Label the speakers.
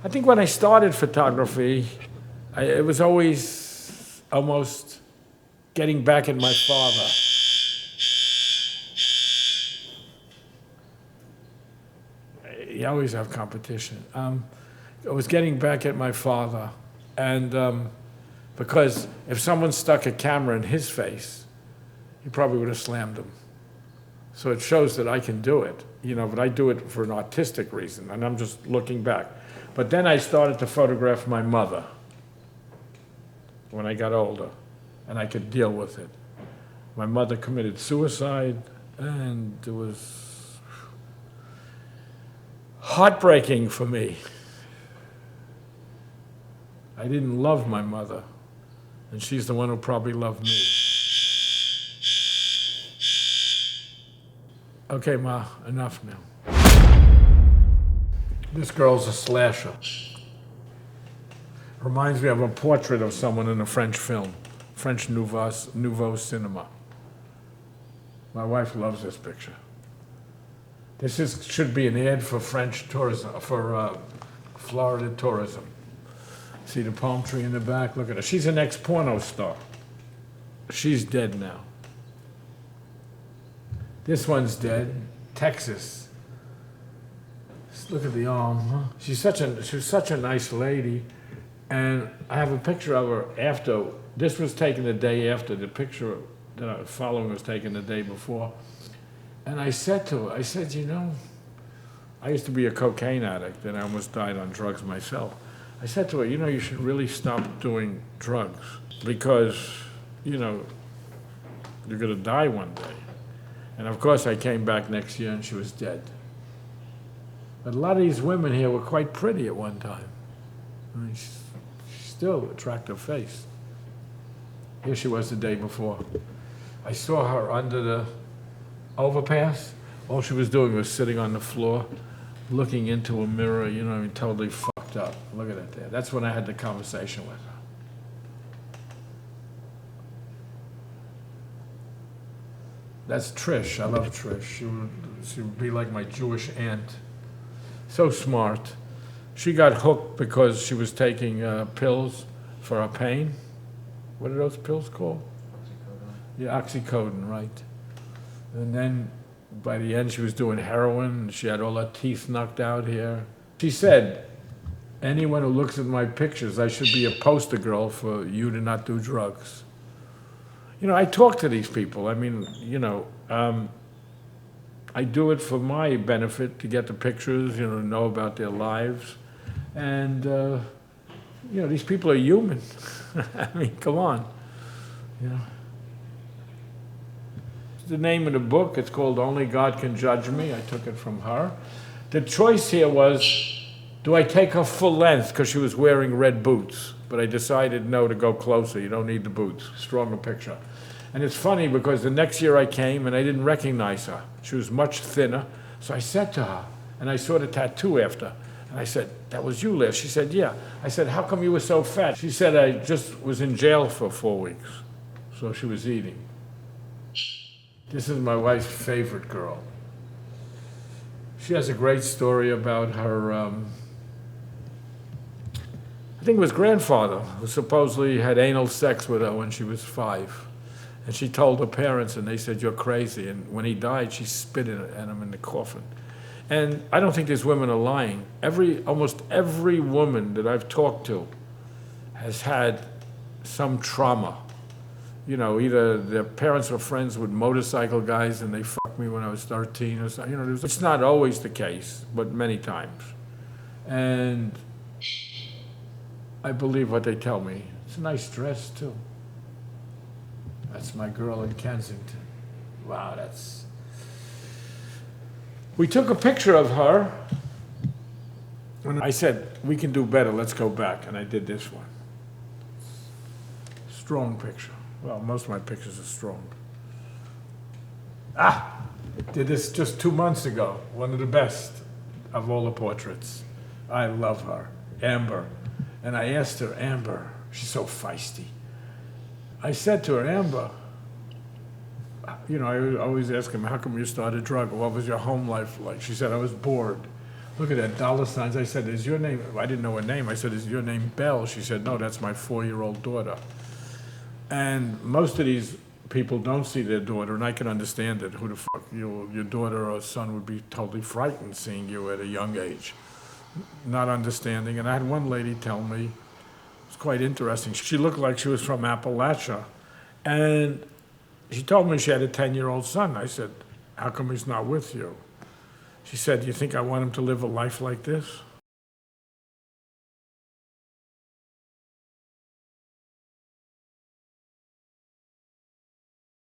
Speaker 1: I think when I started photography, it was always almost getting back at my father. You always have competition. I was getting back at my father, and because if someone stuck a camera in his face, he probably would have slammed him. So it shows that I can do it, but I do it for an artistic reason, and I'm just looking back. But then I started to photograph my mother when I got older, and I could deal with it. My mother committed suicide, and it was heartbreaking for me. I didn't love my mother, and she's the one who probably loved me. Okay, Ma, enough now. This girl's a slasher. Reminds me of a portrait of someone in a French film, French Nouveau Cinema. My wife loves this picture. Should be an ad for French tourism, for Florida tourism. See the palm tree in the back? Look at her. She's an ex-porno star. She's dead now. This one's dead. Texas. Look at the arm. Huh? She was such a nice lady. And I have a picture of her after. This was taken the day after. The picture that I was following was taken the day before. And I said to her, I said, I used to be a cocaine addict and I almost died on drugs myself. I said to her, you should really stop doing drugs because, you're going to die one day. And of course I came back next year and she was dead. But a lot of these women here were quite pretty at one time. I mean, she's still an attractive face. Here she was the day before. I saw her under the overpass. All she was doing was sitting on the floor, looking into a mirror, totally fucked up. Look at it there. That's when I had the conversation with her. That's Trish. I love Trish. She would be like my Jewish aunt. So smart. She got hooked because she was taking pills for her pain. What are those pills called? Oxycodone. Yeah, oxycodone, right. And then by the end she was doing heroin, and she had all her teeth knocked out here. She said, anyone who looks at my pictures, I should be a poster girl for you to not do drugs. I talk to these people. I mean, I do it for my benefit to get the pictures, to know about their lives. And, these people are human. I mean, come on. The name of the book, it's called Only God Can Judge Me. I took it from her. The choice here was, do I take her full length because she was wearing red boots? But I decided no, to go closer. You don't need the boots. Stronger picture. And it's funny because the next year I came and I didn't recognize her. She was much thinner. So I said to her, and I saw the tattoo after, and I said, that was you, Liz. She said, yeah. I said, how come you were so fat? She said, I just was in jail for 4 weeks. So she was eating. This is my wife's favorite girl. She has a great story about her, I think it was grandfather, who supposedly had anal sex with her when she was 5. And she told her parents, and they said, you're crazy. And when he died, she spit at him in the coffin. And I don't think these women are lying. Almost every woman that I've talked to has had some trauma. Either their parents were friends with motorcycle guys and they fucked me when I was 13 or something. It's not always the case, but many times. And I believe what they tell me. It's a nice dress, too. That's my girl in Kensington. Wow, We took a picture of her. And I said, we can do better, let's go back. And I did this one. Strong picture. Well, most of my pictures are strong. Did this just 2 months ago. One of the best of all the portraits. I love her, Amber. And I asked her, Amber, she's so feisty. I said to her, Amber, I always ask him, how come you started drug? What was your home life like? She said, I was bored. Look at that dollar signs. I said, is your name, I didn't know her name. I said, is your name Belle? She said, no, that's my 4-year-old daughter. And most of these people don't see their daughter, and I can understand it. Who the fuck, your daughter or son would be totally frightened seeing you at a young age, not understanding. And I had one lady tell me, it was quite interesting. She looked like she was from Appalachia. And she told me she had a 10-year-old son. I said, how come he's not with you? She said, you think I want him to live a life like this?